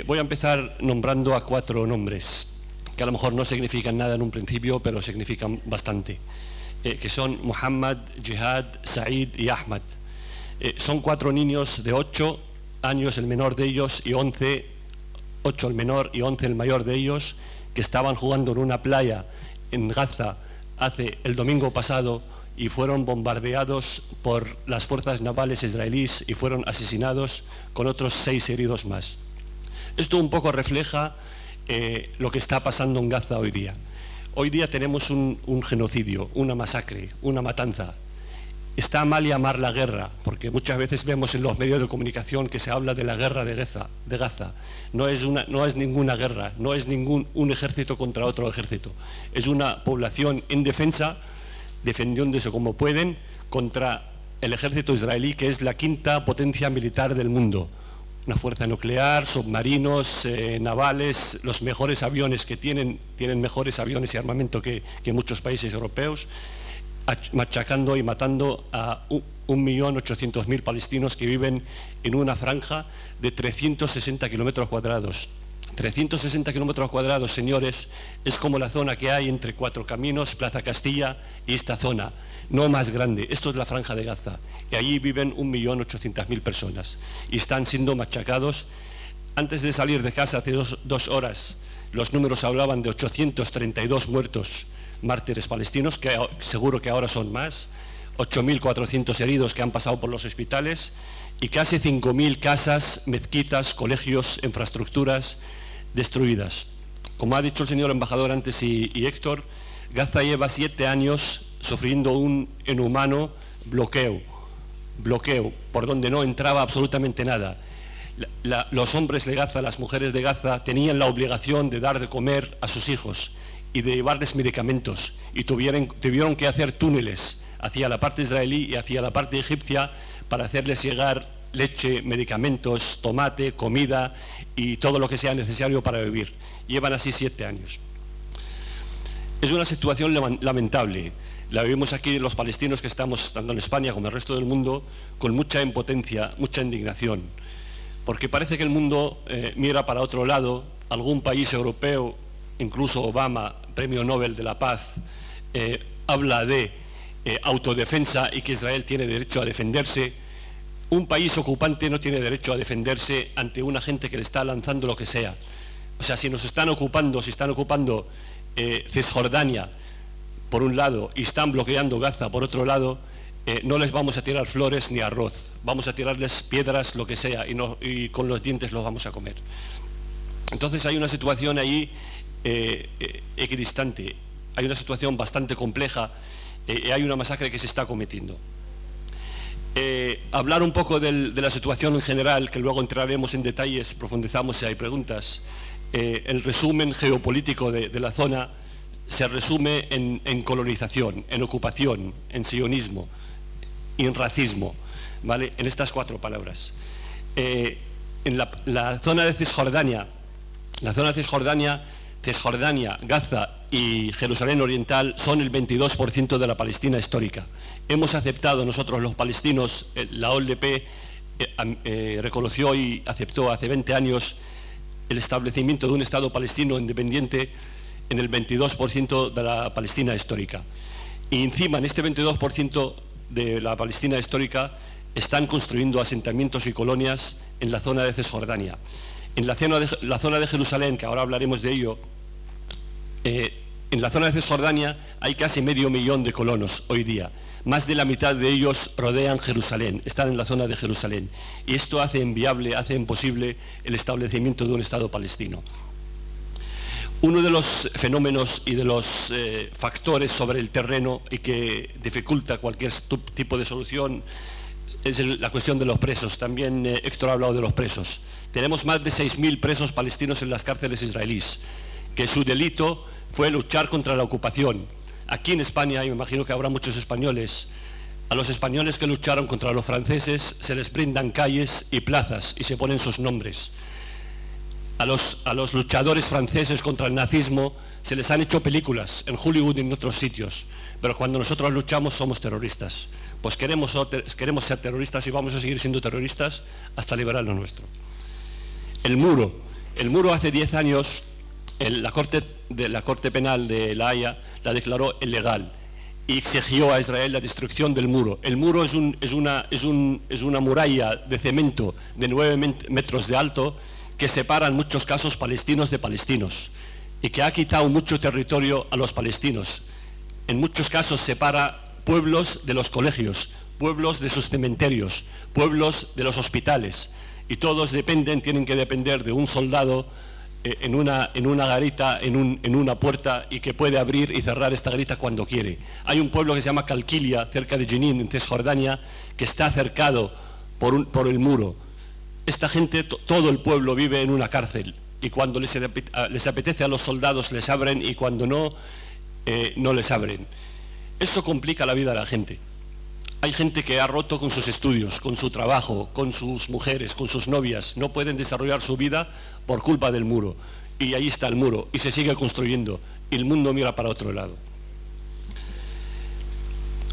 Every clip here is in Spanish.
Voy a empezar nombrando a 4 nombres, que a lo mejor no significan nada en un principio, pero significan bastante, que son Muhammad, Jihad, Said y Ahmad. Son 4 niños de 8 años, el menor de ellos, y 11, 8 el menor y 11 el mayor de ellos, que estaban jugando en una playa en Gaza el domingo pasado y fueron bombardeados por las fuerzas navales israelíes y fueron asesinados, con otros 6 heridos más. Esto un poco refleja lo que está pasando en Gaza hoy día. Hoy día tenemos un genocidio, una masacre, una matanza. Está mal llamar la guerra, porque muchas veces vemos en los medios de comunicación que se habla de la guerra de Gaza. No es ninguna guerra, no es un ejército contra otro ejército. Es una población indefensa, defendiéndose como pueden contra el ejército israelí, que es la 5ª potencia militar del mundo. Una fuerza nuclear, submarinos, navales, los mejores aviones que tienen mejores aviones y armamento que muchos países europeos, machacando y matando a 1.800.000 palestinos que viven en una franja de 360 kilómetros cuadrados. 360 kilómetros cuadrados, señores, es como la zona que hay entre Cuatro Caminos, Plaza Castilla y esta zona, no más grande. Esto es la franja de Gaza y allí viven 1.800.000 personas y están siendo machacados. Antes de salir de casa hace dos horas, los números hablaban de 832 muertos mártires palestinos, que seguro que ahora son más, 8.400 heridos que han pasado por los hospitales y casi 5.000 casas, mezquitas, colegios, infraestructuras destruidas. Como ha dicho el señor embajador antes y Héctor, Gaza lleva 7 años sufriendo un inhumano bloqueo por donde no entraba absolutamente nada. Los hombres de Gaza, las mujeres de Gaza tenían la obligación de dar de comer a sus hijos y de llevarles medicamentos y tuvieron que hacer túneles hacia la parte israelí y hacia la parte egipcia para hacerles llegar leche, medicamentos, tomate, comida y todo lo que sea necesario para vivir. Llevan así 7 años. Es una situación lamentable. La vivimos aquí los palestinos que estamos, tanto en España como en el resto del mundo, con mucha impotencia, mucha indignación. Porque parece que el mundo mira para otro lado. Algún país europeo, incluso Obama, Premio Nobel de la Paz, habla de autodefensa y que Israel tiene derecho a defenderse. Un país ocupante no tiene derecho a defenderse ante una gente que le está lanzando lo que sea. O sea, si están ocupando Cisjordania por un lado y están bloqueando Gaza por otro lado, no les vamos a tirar flores ni arroz, vamos a tirarles piedras, lo que sea, y con los dientes los vamos a comer. Entonces hay una situación ahí equidistante, hay una situación bastante compleja, hay una masacre que se está cometiendo. Hablar un poco de la situación en general, que luego entraremos en detalles, profundizamos si hay preguntas. El resumen geopolítico de la zona se resume en colonización, en ocupación, en sionismo y en racismo, ¿vale? En estas 4 palabras. En la zona de Cisjordania, Cisjordania, Gaza y Jerusalén Oriental son el 22% de la Palestina histórica. Hemos aceptado nosotros los palestinos, la OLP reconoció y aceptó hace 20 años el establecimiento de un Estado palestino independiente en el 22% de la Palestina histórica. Y encima, en este 22% de la Palestina histórica, están construyendo asentamientos y colonias en la zona de Cisjordania. En la zona de Jerusalén, que ahora hablaremos de ello, en la zona de Cisjordania hay casi 500.000 de colonos hoy día. Más de la mitad de ellos rodean Jerusalén, están en la zona de Jerusalén. Y esto hace inviable, hace imposible el establecimiento de un Estado palestino. Uno de los fenómenos y de los factores sobre el terreno y que dificulta cualquier tipo de solución es la cuestión de los presos. También Héctor ha hablado de los presos. Tenemos más de 6.000 presos palestinos en las cárceles israelíes, que su delito fue luchar contra la ocupación. Aquí en España, y me imagino que habrá muchos españoles, a los españoles que lucharon contra los franceses se les brindan calles y plazas y se ponen sus nombres. A los luchadores franceses contra el nazismo se les han hecho películas en Hollywood y en otros sitios, pero cuando nosotros luchamos somos terroristas. Pues queremos ser terroristas y vamos a seguir siendo terroristas hasta liberar lo nuestro. El muro. El muro hace 10 años, la Corte Penal de La Haya la declaró ilegal y exigió a Israel la destrucción del muro. El muro es una muralla de cemento de 9 metros de alto que separa en muchos casos palestinos de palestinos y que ha quitado mucho territorio a los palestinos. En muchos casos separa pueblos de los colegios, pueblos de sus cementerios, pueblos de los hospitales, y todos tienen que depender de un soldado en una garita, en una puerta, y que puede abrir y cerrar esta garita cuando quiere. Hay un pueblo que se llama Calquilia, cerca de Jenin, en Cisjordania, que está cercado por el muro. Esta gente, todo el pueblo vive en una cárcel, y cuando les apetece a los soldados les abren, y cuando no, no les abren. Eso complica la vida de la gente. Hay gente que ha roto con sus estudios, con su trabajo, con sus mujeres, con sus novias. No pueden desarrollar su vida por culpa del muro. Y ahí está el muro, y se sigue construyendo, y el mundo mira para otro lado.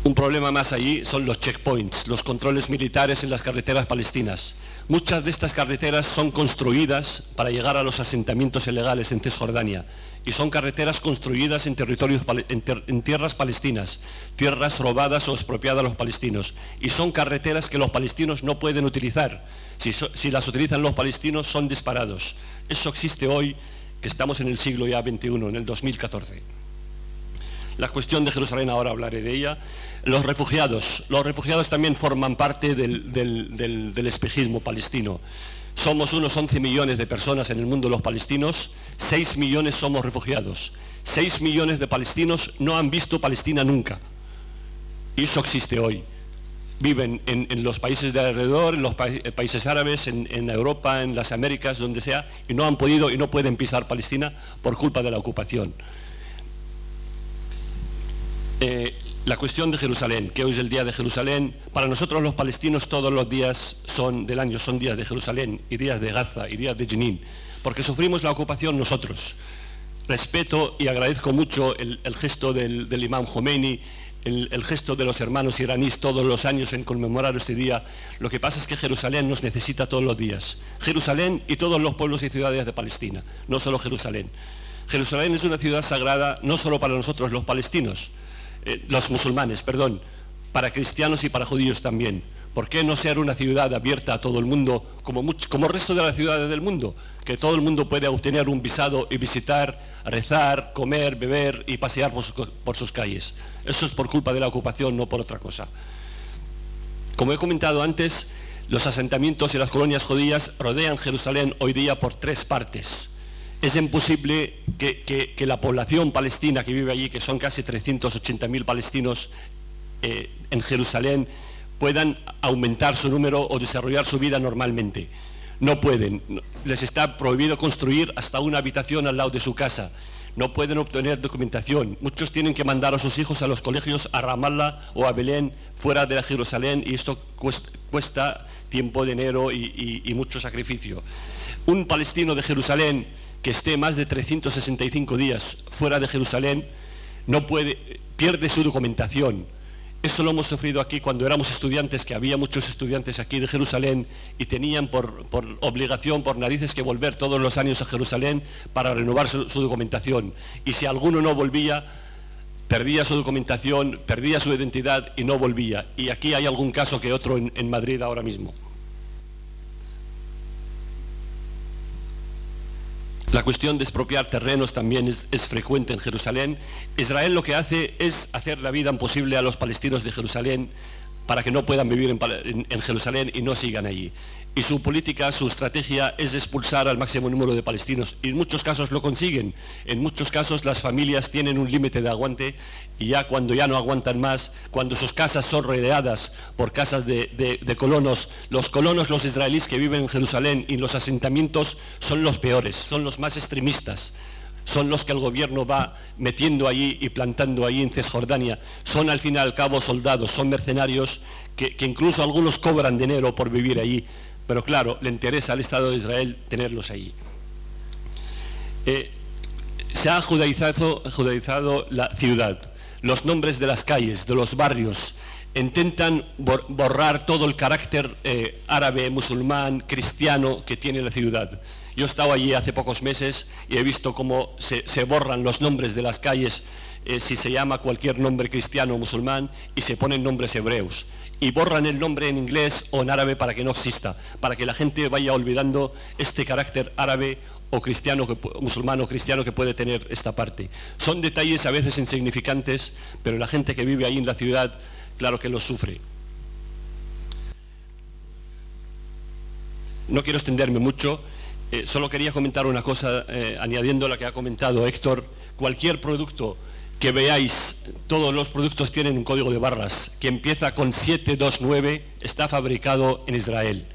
Un problema más allí son los checkpoints, los controles militares en las carreteras palestinas. Muchas de estas carreteras son construidas para llegar a los asentamientos ilegales en Cisjordania, y son carreteras construidas en tierras palestinas, tierras robadas o expropiadas a los palestinos, y son carreteras que los palestinos no pueden utilizar. Si las utilizan los palestinos, son disparados. Eso existe hoy, que estamos en el siglo ya XXI, en el 2014. La cuestión de Jerusalén, ahora hablaré de ella. Los refugiados también forman parte del espejismo palestino. Somos unos 11 millones de personas en el mundo los palestinos, 6 millones somos refugiados. 6 millones de palestinos no han visto Palestina nunca. Y eso existe hoy. Viven en los países de alrededor, en los países árabes, en Europa, en las Américas, donde sea, y no han podido y no pueden pisar Palestina por culpa de la ocupación. La cuestión de Jerusalén, que hoy es el día de Jerusalén. Para nosotros los palestinos todos los días del año son días de Jerusalén, y días de Gaza, y días de Jenin, porque sufrimos la ocupación nosotros. Respeto y agradezco mucho el gesto del imam Khomeini, el gesto de los hermanos iraníes todos los años en conmemorar este día. Lo que pasa es que Jerusalén nos necesita todos los días. Jerusalén y todos los pueblos y ciudades de Palestina, no solo Jerusalén. Jerusalén es una ciudad sagrada no solo para nosotros los palestinos, los musulmanes, perdón, para cristianos y para judíos también. ¿Por qué no ser una ciudad abierta a todo el mundo, como el resto de las ciudades del mundo? Que todo el mundo puede obtener un visado y visitar, rezar, comer, beber y pasear por sus calles. Eso es por culpa de la ocupación, no por otra cosa. Como he comentado antes, los asentamientos y las colonias judías rodean Jerusalén hoy día por 3 partes. Es imposible que la población palestina que vive allí, que son casi 380.000 palestinos en Jerusalén, puedan aumentar su número o desarrollar su vida normalmente. No pueden. Les está prohibido construir hasta una habitación al lado de su casa. No pueden obtener documentación. Muchos tienen que mandar a sus hijos a los colegios a Ramallah o a Belén, fuera de Jerusalén, y esto cuesta tiempo, dinero y mucho sacrificio. Un palestino de Jerusalén que esté más de 365 días fuera de Jerusalén pierde su documentación. Eso lo hemos sufrido aquí cuando éramos estudiantes, que había muchos estudiantes aquí de Jerusalén y tenían por obligación, por narices, que volver todos los años a Jerusalén para renovar su documentación. Y si alguno no volvía, perdía su documentación, perdía su identidad y no volvía. Y aquí hay algún caso que otro en Madrid ahora mismo. La cuestión de expropiar terrenos también es frecuente en Jerusalén. Israel lo que hace es hacer la vida imposible a los palestinos de Jerusalén para que no puedan vivir en Jerusalén y no sigan allí. Y su política, su estrategia es expulsar al máximo número de palestinos, y en muchos casos lo consiguen. En muchos casos las familias tienen un límite de aguante, y ya cuando ya no aguantan más, cuando sus casas son rodeadas por casas de colonos, los israelíes que viven en Jerusalén y en los asentamientos son los peores, son los más extremistas. Son los que el gobierno va metiendo allí y plantando allí en Cisjordania. Son al fin y al cabo soldados, son mercenarios que incluso algunos cobran dinero por vivir allí. Pero claro, le interesa al Estado de Israel tenerlos allí. Se ha judaizado la ciudad. Los nombres de las calles, de los barrios, intentan borrar todo el carácter árabe, musulmán, cristiano que tiene la ciudad. Yo he estado allí hace pocos meses y he visto cómo se borran los nombres de las calles si se llama cualquier nombre cristiano o musulmán y se ponen nombres hebreos. Y borran el nombre en inglés o en árabe para que no exista, para que la gente vaya olvidando este carácter árabe o cristiano, musulmán o cristiano que puede tener esta parte. Son detalles a veces insignificantes, pero la gente que vive ahí en la ciudad, claro que los sufre. No quiero extenderme mucho, solo quería comentar una cosa, añadiendo a la que ha comentado Héctor. Cualquier producto que veáis, todos los productos tienen un código de barras que empieza con 729, está fabricado en Israel.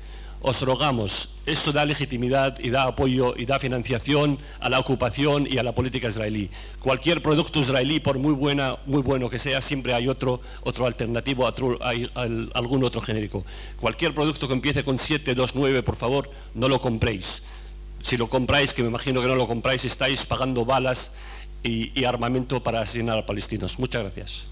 Os rogamos, eso da legitimidad y da apoyo y da financiación a la ocupación y a la política israelí. Cualquier producto israelí, por muy bueno que sea, siempre hay otro alternativo, hay algún otro genérico. Cualquier producto que empiece con 729, por favor, no lo compréis. Si lo compráis, que me imagino que no lo compráis, estáis pagando balas y armamento para asesinar a palestinos. Muchas gracias.